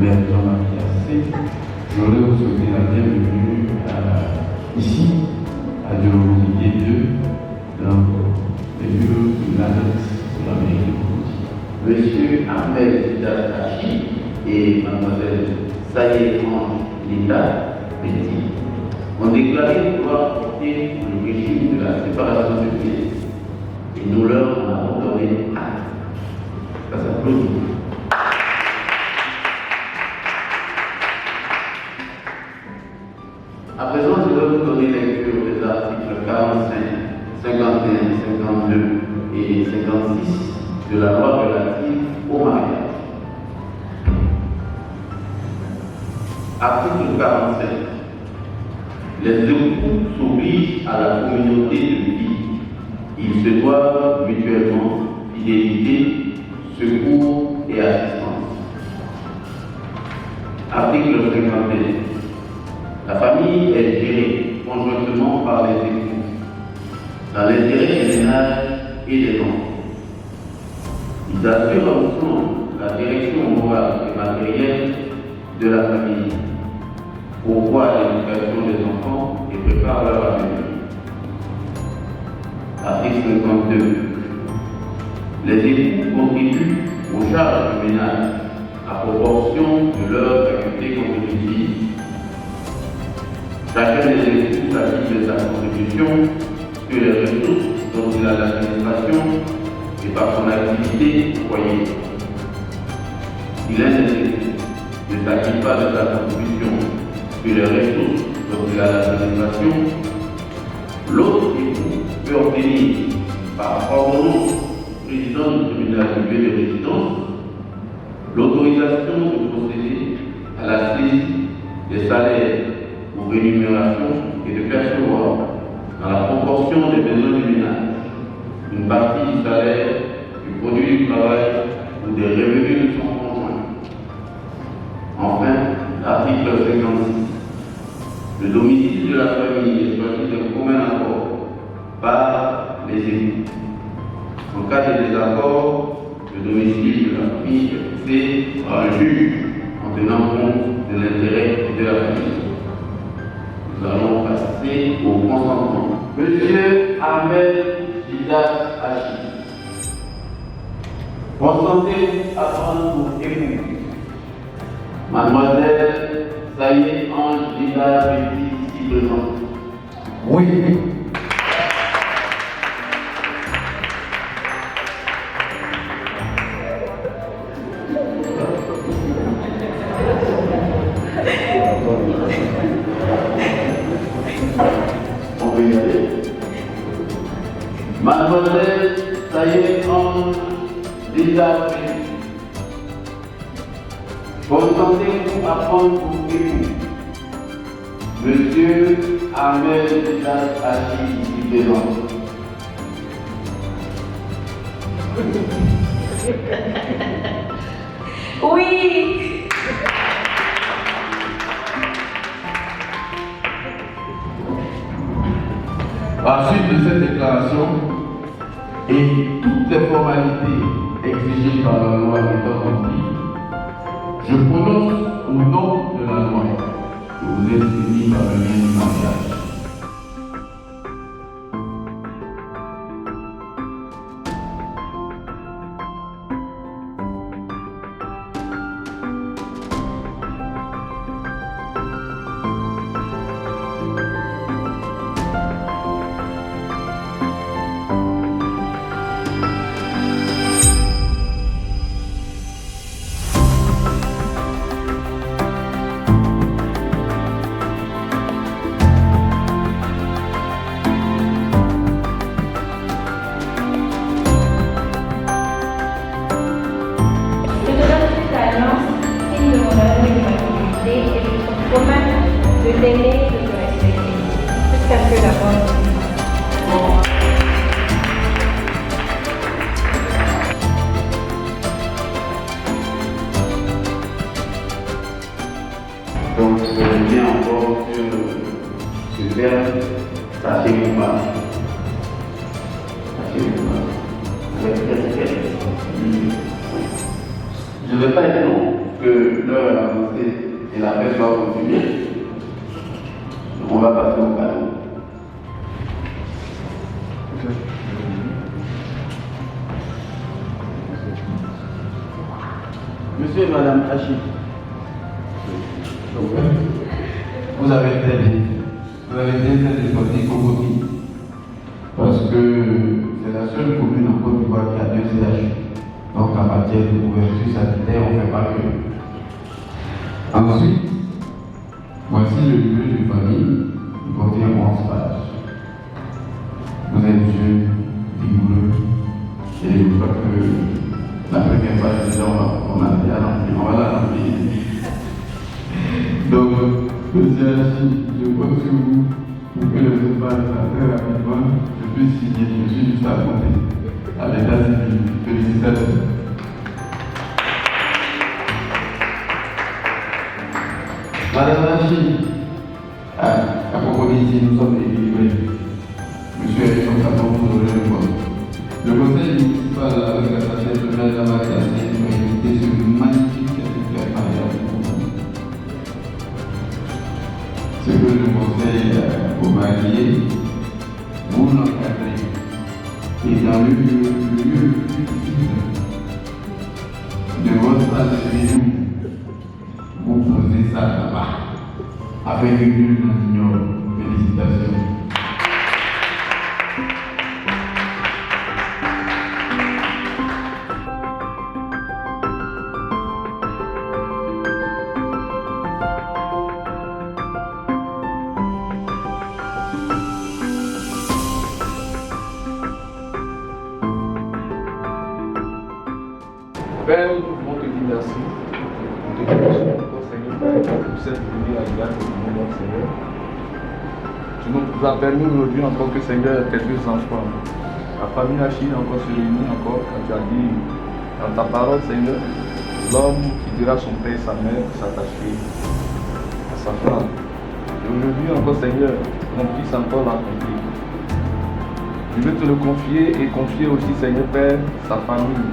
maire Jean-Marie Assé. Je voudrais vous souhaiter la bienvenue ici, à Diomédie 2, dans les lieux de l'annexe de la mairie de Bouti. Monsieur Ahmed Dastachi et mademoiselle Saïd Linda Petit ont déclaré pouvoir porter le régime de la séparation de biens et nous leur en avons donné acte. Ça s'applaudit. À présent, je vais vous donner lecture des articles 45, 51, 52 et 56 de la loi relative au mariage. Article 45. Les époux s'obligent à la communauté de vie. Ils se doivent mutuellement fidélité, secours et assistance. Article 51. La famille est gérée conjointement par les époux, dans l'intérêt des ménages et des enfants. Ils assurent ensemble la direction morale et matérielle de la famille, pourvoient l'éducation des enfants et préparent leur avenir. Article 52. Les époux contribuent aux charges du ménage à proportion de leur faculté contributive. Chacun des époux s'acquitte de sa contribution sur les ressources dont il a l'administration et par son activité au foyer. Si l'un des époux ne s'acquitte pas de sa contribution sur les ressources dont il a l'administration, l'autre époux peut obtenir par ordonnance du président du tribunal privé de résidence l'autorisation de procéder à la saisie des salaires ou rémunérations et de percevoir, dans la proportion des besoins du ménage, une partie du salaire, du produit du travail ou des revenus de son conjoint. Enfin, l'article 56. Le domicile de la famille est choisi d'un commun accord par les époux. En cas de désaccord, le domicile de la famille est fixé par un juge en tenant compte de l'intérêt de la famille. Nous allons passer au consentement. Monsieur Ahmed Didat Hachi, consentez-vous à prendre pour époux Mademoiselle Saïd Ange Didat Petit ici présente? Oui. On peut y aller. Mademoiselle Saïd Ange Didat Petit, consentez-vous à prendre pour époux Monsieur Ahmed Didat Hachi ici présent? Oui. Par suite de cette déclaration et toutes les formalités exigées par la loi étant remplies, je prononce au nom de la loi que vous êtes unis par le lien du mariage. De t'aimer et de te respecter, jusqu'à ce que la mort Donc, je reviens encore sur ce verbe, sachez-vous pas. Sachez-vous pas. Avec respect. Je ne vais pas être long. que l'heure est avancée et la fête va continuer, on va passer au cadeau. Monsieur et Madame Hachi, vous avez très bien. Vous avez bien fait de sortir Kokoti. Parce que c'est la seule commune en Côte d'Ivoire qui a 2 CHU. Donc à partir de couverture sanitaire, on ne fait pas que. Ensuite, voici le livret de famille qui contient 11 pages. Vous êtes jeune, rigoureux, et je crois que la première page déjà on a déjà rempli, on va la remplir. Donc, monsieur Hachi, je compte sur vous pour que le repas très rapidement, je puisse signer, je suis juste à côté. À l'état civil, félicitations. Madame Hachi, à propos d'ici, nous sommes équilibrés. Monsieur est responsable pour donner le vote. Le conseil municipal avec la sagesse de Mme Damaria s'est invité sur une magnifique certificat mariage. Ce que je conseille aux mariés, vous l'encadrez. Et dans le lieu le plus difficile de votre salle de réunion, vous posez ça là-bas, afin que nul n'en ignore. Félicitations. Père, on te dit merci. On te dit merci encore, Seigneur, pour cette journée agréable que nous avons, Seigneur. Tu nous as permis aujourd'hui encore que, Seigneur, tes 2 enfants, la famille Hachi encore se réunit encore, quand tu as dit dans ta parole, Seigneur, l'homme qui dira son père et sa mère s'attacher à sa femme. Et aujourd'hui encore, Seigneur, qu'on puisse encore l'accomplir. Je veux te le confier et confier aussi, Seigneur Père, sa famille.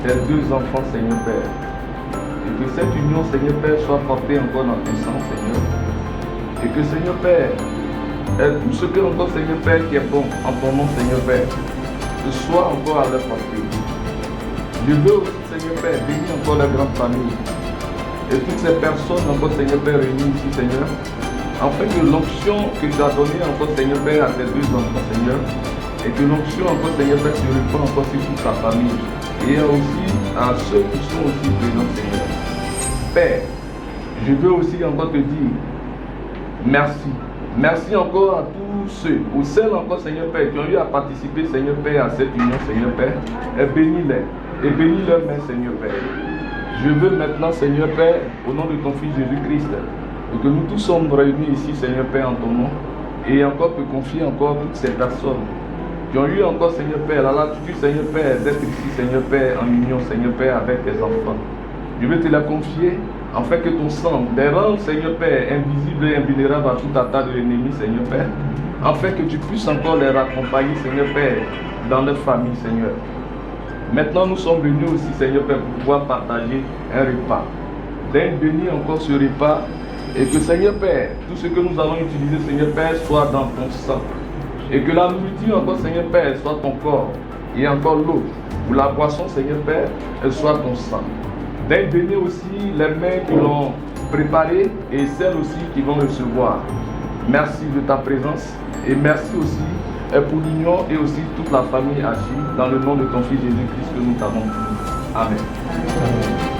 Tes 2 enfants, Seigneur Père. Et que cette union, Seigneur Père, soit portée encore dans tes sangs, Seigneur. Et que, Seigneur Père, tout ce que encore, Seigneur Père, qui est bon en ton nom, Seigneur Père, ce soit encore à leur portée. Je veux aussi, Seigneur Père, bénir encore la grande famille. Et toutes ces personnes encore, Seigneur Père, réunies ici, Seigneur. Afin que l'onction que tu as donnée encore, Seigneur Père, à tes 2 enfants, Seigneur. Et que l'onction encore, Seigneur Père, se répand encore sur toute ta famille. Et aussi à ceux qui sont aussi présents, Seigneur. Père, je veux aussi encore te dire merci. Merci encore à tous ceux, ou celles encore, Seigneur Père, qui ont eu à participer, Seigneur Père, à cette union, Seigneur Père. Et bénis-les. Et bénis leurs mains, Seigneur Père. Je veux maintenant, Seigneur Père, au nom de ton Fils Jésus-Christ, que nous tous sommes réunis ici, Seigneur Père, en ton nom. Et encore te confier encore toutes ces personnes qui ont eu encore, Seigneur Père, la latitude, Seigneur Père, d'être ici, Seigneur Père, en union, Seigneur Père, avec tes enfants. Je veux te la confier, afin que ton sang les rende, Seigneur Père, invisible et invulnérable à toute attaque de l'ennemi, Seigneur Père, afin que tu puisses encore les accompagner, Seigneur Père, dans leur famille, Seigneur. Maintenant, nous sommes venus aussi, Seigneur Père, pour pouvoir partager un repas. Bénir encore ce repas, et que, Seigneur Père, tout ce que nous allons utiliser, Seigneur Père, soit dans ton sang. Et que la nourriture encore, Seigneur Père, soit ton corps. Et encore l'eau. Pour la boisson, Seigneur Père, elle soit ton sang. Bénir aussi les mains qui l'ont préparé et celles aussi qui vont recevoir. Merci de ta présence. Et merci aussi pour l'union et aussi toute la famille Hachi. Dans le nom de ton Fils Jésus-Christ que nous t'avons dit. Amen.